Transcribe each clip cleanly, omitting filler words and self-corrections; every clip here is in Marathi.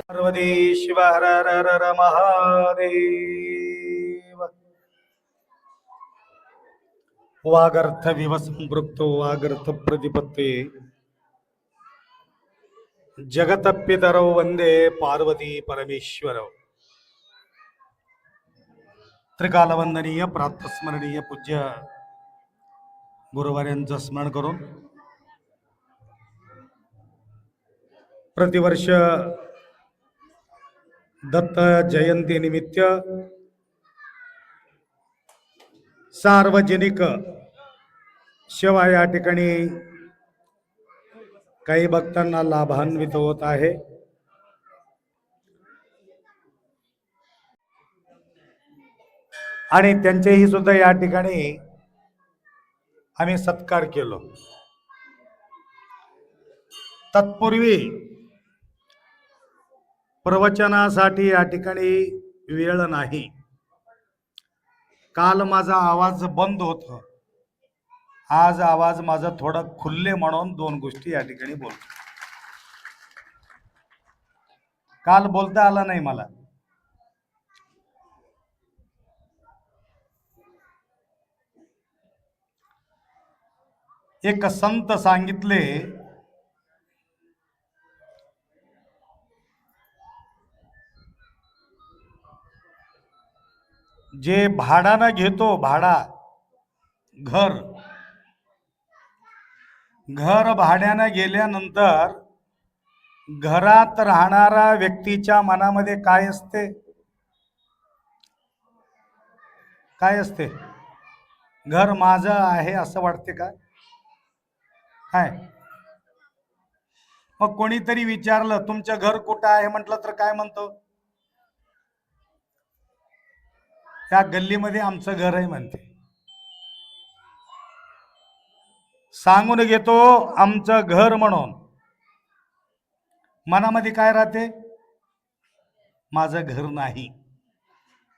पार्वती शिव हर हर हर महादेव. वागर्थ विवसंपृक्तो वागर्थ प्रतिपत्ते जगतपितरौ वंदे पार्वती परमेश्वरौ. त्रिकालवंदनीय प्रातस्मरणीय पूज्य गुरुवार्यांचं स्मरण करून प्रतिवर्ष दत्त जयंती निमित्त सार्वजनिक सेवा या ठिकाणी काही भक्तांना लाभान्वित होत आहे. आणि त्यांचेही सुद्धा या ठिकाणी आम्ही सत्कार केलो. तत्पूर्वी प्रवचनासाठी या ठिकाणी वेळ नाही. काल माझा आवाज बंद होता, आज आवाज माझा थोडा खुल्ले म्हणून दोन गोष्टी या ठिकाणी बोलतो. काल बोलता आला नाही मला. एक संत सांगितले, जे भाडानं घेतो, भाडा घर भाड्यानं गेल्यानंतर घरात राहणाऱ्या व्यक्तीच्या मनामध्ये काय असते? काय असते? घर माझं आहे असं वाटते का? काय? मग कोणीतरी विचारलं तुमचं घर कुठं आहे म्हटलं तर काय म्हणतो? त्या गल्लीमध्ये आमचं घर आहे म्हणते. सांगून घेतो आमचं घर म्हणून, मनामध्ये काय राहते? माझं घर नाही.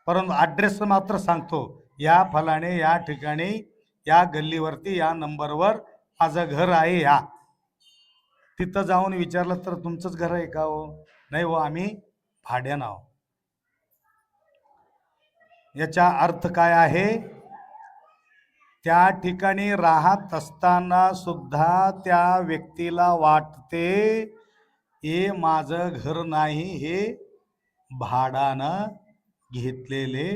परंतु ॲड्रेस मात्र सांगतो, या फलाने या ठिकाणी या गल्लीवरती या नंबरवर माझं घर आहे. या तिथं जाऊन विचारलं तर तुमचंच घर आहे का? हो नाही, हो आम्ही भाड्यानं आहोत. याचा अर्थ काय आहे? त्या ठिकाणी राहत असताना सुद्धा त्या व्यक्तीला वाटते हे माझं घर नाही, हे भाडानं घेतलेले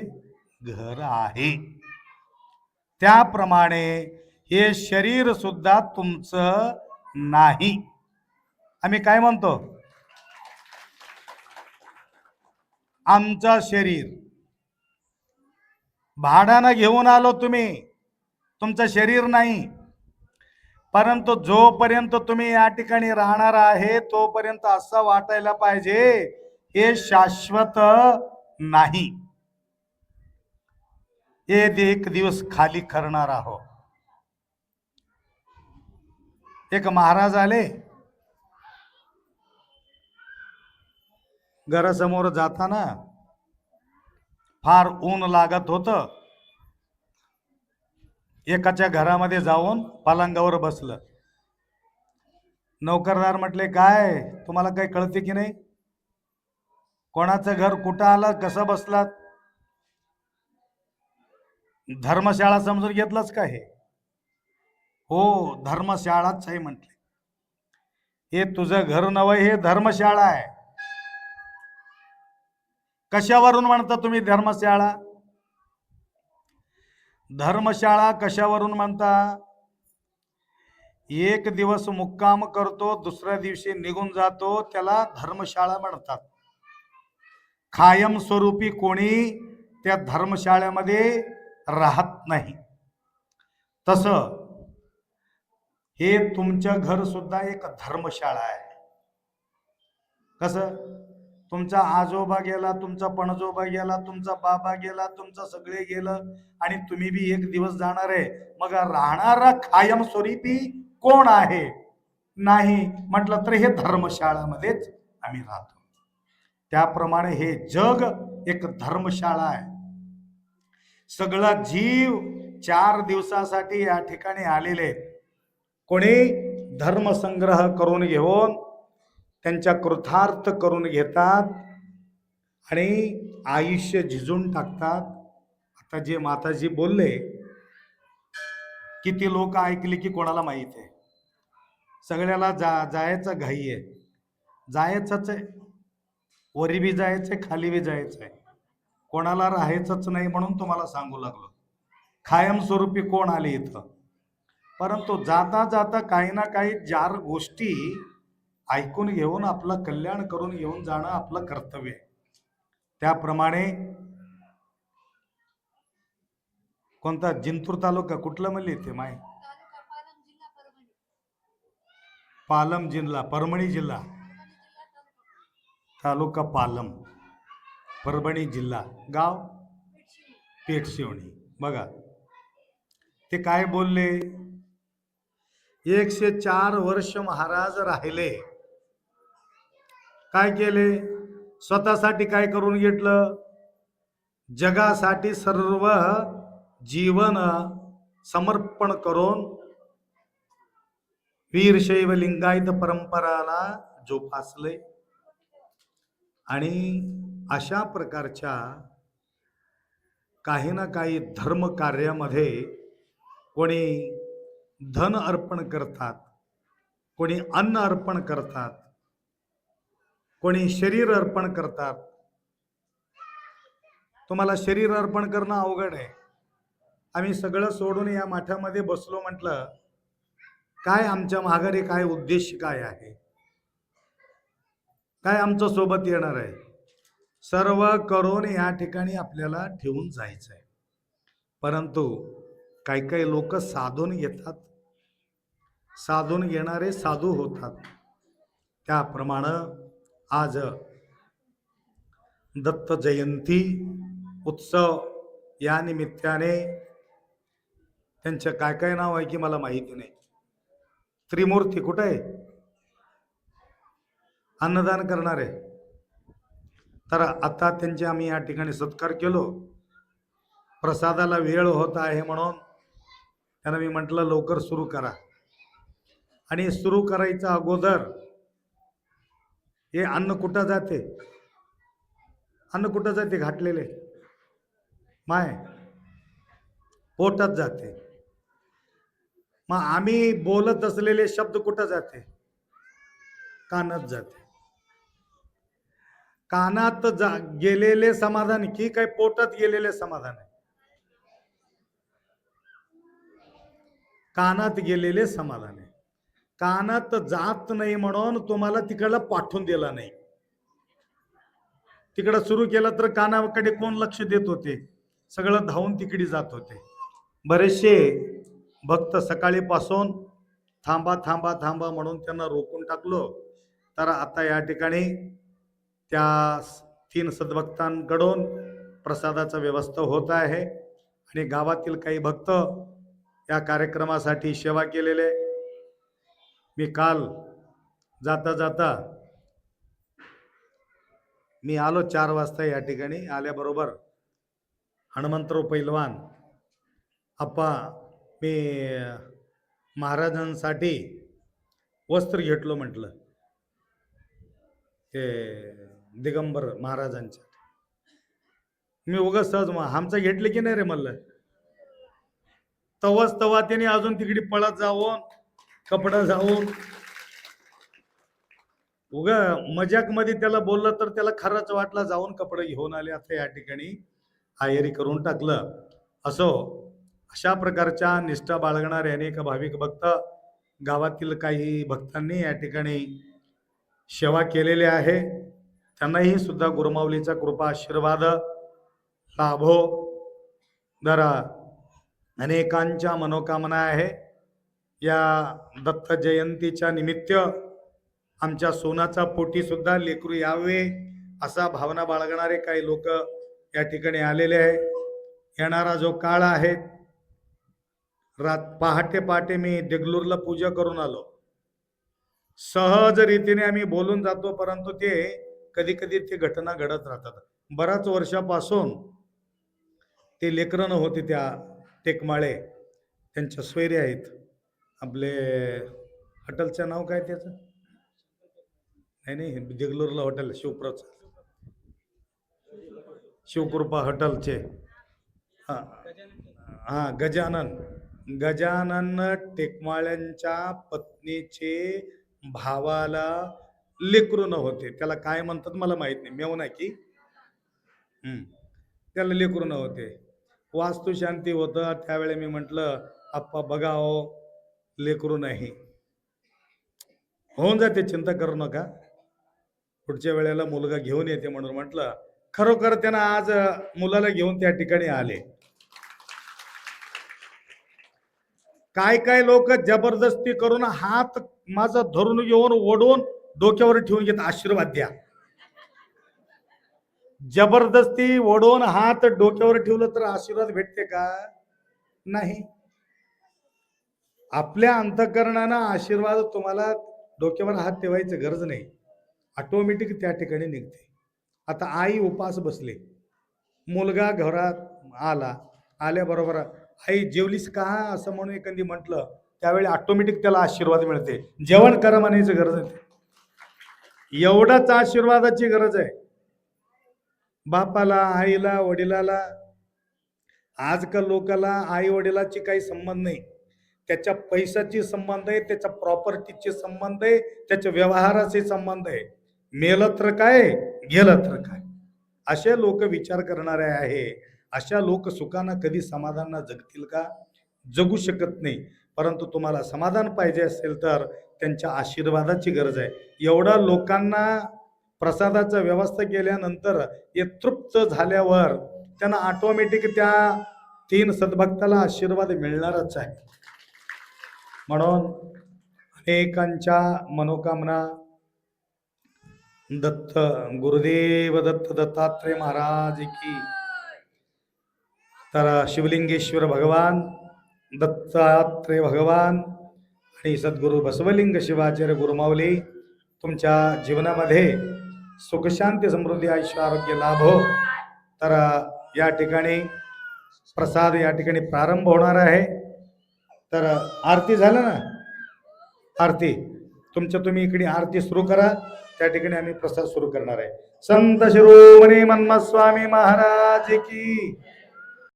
घर आहे. त्याप्रमाणे हे शरीर सुद्धा तुमचं नाही. आम्ही काय म्हणतो? आमचं शरीर भाड्यानं घेऊन आलो तुम्ही, तुमचं शरीर नाही. परंतु जोपर्यंत तुम्ही या ठिकाणी राहणार आहे तोपर्यंत असं वाटायला पाहिजे हे शाश्वत नाही, हे एक दिवस खाली करणार आहोत. एक महाराज आले, घरासमोर जाताना फार ऊन लागत होतं. एकाच्या घरामध्ये जाऊन पलंगावर बसलं. नौकरदार म्हटले, काय तुम्हाला काही कळते की नाही? कोणाचं घर कुठं आलं, कसं बसलात? धर्मशाळा समजून घेतलंच का हे? हो धर्मशाळाच आहे म्हटले. हे तुझं घर नव्हे, हे धर्मशाळा आहे. कशावरून म्हणता तुम्ही धर्मशाळा? धर्मशाळा कशावरून म्हणता? एक दिवस मुक्काम करतो, दुसऱ्या दिवशी निघून जातो, त्याला धर्मशाळा म्हणतात. कायम स्वरूपी कोणी त्या धर्मशाळेमध्ये राहत नाही. तसं हे तुमचं घर सुद्धा एक धर्मशाळा आहे. कसं? तुमचा आजोबा गेला, तुमचा पणजोबा गेला, तुमचा बाबा गेला, तुमचं सगळे गेलं आणि तुम्ही बी एक दिवस जाणार आहे. मग राहणारा कायम स्वरूपी कोण आहे? नाही म्हटलं तर हे धर्मशाळामध्येच आम्ही राहतो. त्याप्रमाणे हे जग एक धर्मशाळा आहे. सगळा जीव 4 दिवसासाठी या ठिकाणी आलेले, कोणी धर्मसंग्रह करून घेऊन त्यांच्या कृतार्थ करून घेतात आणि आयुष्य झिजून टाकतात. आता जे माताजी बोलले, किती लोक ऐकले की कोणाला माहित आहे. सगळ्याला जायचं घाई आहे, जायचंच आहे, वरी बी जायचंय, खाली बी जायचंय, कोणाला राहायचंच नाही. म्हणून तुम्हाला सांगू लागलो, कायमस्वरूपी कोण आले इथं. परंतु जाता जाता काही ना काही 4 गोष्टी ऐकून घेऊन आपलं कल्याण करून घेऊन जाणं आपलं कर्तव्य आहे. त्याप्रमाणे कोणता जिंतूर तालुका कुठलं म्हणले ते माय? पालम जिल्हा, परभणी जिल्हा, तालुका पालम, परभणी जिल्हा, गाव पेठशिवणी. बघा ते काय बोलले, 104 वर्ष महाराज राहिले. काय केले? स्वतःसाठी काय करून घेतलं? जगासाठी सर्व जीवन समर्पण करून वीरशैव लिंगायत परंपराला जोपासले. आणि अशा प्रकारच्या काही ना काही धर्म कार्यामध्ये कोणी धन अर्पण करतात, कोणी अन्न अर्पण करतात, कोणी शरीर अर्पण करतात. तुम्हाला शरीर अर्पण करणं अवघड आहे. आम्ही सगळं सोडून या माठामध्ये बसलो म्हटलं, काय आमच्या माघारी काय उद्देश काय आहे, काय आमच्या सोबत येणार आहे? सर्व करून या ठिकाणी आपल्याला ठेवून जायचं आहे. परंतु काही काही लोक साधून घेतात, साधून घेणारे साधू होतात. त्याप्रमाणे आज दत्त जयंती उत्सव या निमित्ताने, त्यांचं काय काय नाव आहे की मला माहिती नाही, त्रिमूर्ती कुठे आहे? अन्नदान करणारे. तर आता त्यांचे आम्ही या ठिकाणी सत्कार केलो. प्रसादाला वेळ होत आहे म्हणून त्यांना मी म्हटलं लवकर सुरू करा. आणि सुरू करायच्या अगोदर हे अन्न कुठं जाते? अन्न कुठं जाते? घातलेले माय पोटात जाते. मग आम्ही बोलत असलेले शब्द कुठं जाते? कानात जाते. कानात गेलेले समाधान की काय पोटात गेलेले समाधान आहे? कानात गेलेले समाधान आहे. कानात जात नाही म्हणून तुम्हाला तिकडला पाठवून दिला नाही. तिकडं सुरू केलं तर कानाकडे कोण लक्ष देत होते? सगळं धावून तिकडे जात होते. बरेचसे भक्त सकाळीपासून थांबा थांबा थांबा म्हणून त्यांना रोखून टाकलो. तर आता या ठिकाणी त्या 3 सद्भक्तांकडून प्रसादाचा व्यवस्था होत आहे. आणि गावातील काही भक्त या कार्यक्रमासाठी सेवा केलेले. मी काल जाता जाता मी आलो 4 वाजता या ठिकाणी. आल्याबरोबर हनुमंतराव पैलवान आप्पा, मी महाराजांसाठी वस्त्र घेतलो म्हटलं, ते दिगंबर महाराजांच्या. मी उगाच सहज आमचं घेतले की नाही रे म्हणलं. तवा त्याने अजून तिकडे पळत जाऊन कपडा जाऊन उगा मजाक मध्ये त्याला बोललं तर त्याला खरंच वाटलं, जाऊन कपडे घेऊन आले. आता या ठिकाणी आयरी करून टाकलं. असो, अशा प्रकारच्या निष्ठा बाळगणारे अनेक भाविक भक्त, गावातील काही भक्तांनी या ठिकाणी सेवा केलेली आहे. त्यांनाही सुद्धा गुरुमाऊलीचा कृपा आशीर्वाद लाभो. जरा अनेकांच्या मनोकामना आहे. या दत्त जयंतीच्या निमित्त आमच्या सोनाचा पोटी सुद्धा लेकरू यावे असा भावना बाळगणारे काही लोक या ठिकाणी आलेले आहे. येणारा जो काळ आहे, पहाटे मी देगलूरला पूजा करून आलो. सहज रीतीने आम्ही बोलून जातो, परंतु ते कधी कधी ते घटना घडत राहतात. बऱ्याच वर्षापासून ते लेकरं होते त्या टेकमाळे, त्यांच्या सोयरे आहेत. आपले हॉटेलचं नाव काय त्याचं? नाही नाही, देगलूरला हॉटेल शिवप्रच शिवकृपा हॉटेलचे. हा हा, गजानन. गजानन टेकमाळ्यांच्या पत्नीचे भावाला लेकरू न होते. त्याला काय म्हणतात मला माहित नाही, मेवना की त्याला लेकरू न होते. वास्तू शांती होतं त्यावेळी मी म्हटलं, आप्पा बघा हो, लेकरू नाही, होऊन जाते, चिंता करू नका, पुढच्या वेळेला मुलगा घेऊन येते म्हणून म्हटलं. खरोखर त्यांना आज मुलाला घेऊन त्या ठिकाणी आले. काय काय लोक जबरदस्ती करून हात माझा धरून येऊन ओढून डोक्यावर ठेवून घेत, आशीर्वाद द्या. जबरदस्ती ओढून हात डोक्यावर ठेवलं तर आशीर्वाद भेटते का? नाही. आपल्या अंतःकरणानं आशीर्वाद, तुम्हाला डोक्यावर हात ठेवायची गरज नाही, ऑटोमॅटिक त्या ठिकाणी निघते. आता आई उपास बसले, मुलगा घरात आला, आल्याबरोबर आई जेवलीस का असं म्हणून एखादी म्हटलं, त्यावेळी ऑटोमॅटिक त्याला आशीर्वाद मिळते. जेवण करा म्हणायची गरज नाही, एवढाच आशीर्वादाची गरज आहे. बापाला, आईला, वडिलाला. आजकाल लोकाला आई वडिलाची काही संबंध नाही, त्याच्या पैशाची संबंध आहे, त्याच्या प्रॉपर्टीचे संबंध आहे, त्याच्या व्यवहाराचे संबंध आहे. मेलं तर काय, गेलं तर काय, असे लोक विचार करणारे आहे. अशा लोक सुखानं कधी समाधान जगतील का? जगू शकत नाही. परंतु तुम्हाला समाधान पाहिजे असेल तर त्यांच्या आशीर्वादाची गरज आहे. एवढा लोकांना प्रसादाचा व्यवस्था केल्यानंतर ते तृप्त झाल्यावर त्यांना ऑटोमॅटिक त्या 3 सद्भक्ताला आशीर्वाद मिळणारच आहे. म्हणून अनेकांच्या मनोकामना दत्त गुरुदेव दत्त दत्तात्रेय महाराज की. तर शिवलिंगेश्वर भगवान, दत्तात्रेय भगवान आणि सद्गुरू बसवलिंग शिवाचार्य गुरुमाऊली तुमच्या जीवनामध्ये सुखशांती समृद्धी आयुष्य आरोग्य लाभो. तर या ठिकाणी प्रसाद या ठिकाणी प्रारंभ होणार आहे. तर आरती झालं ना, आरती तुमच्या तुम्ही इकडे आरती सुरू करा, त्या ठिकाणी आम्ही प्रसाद सुरू करणार आहे. संत शिरोमणी मन्मथ स्वामी महाराज की.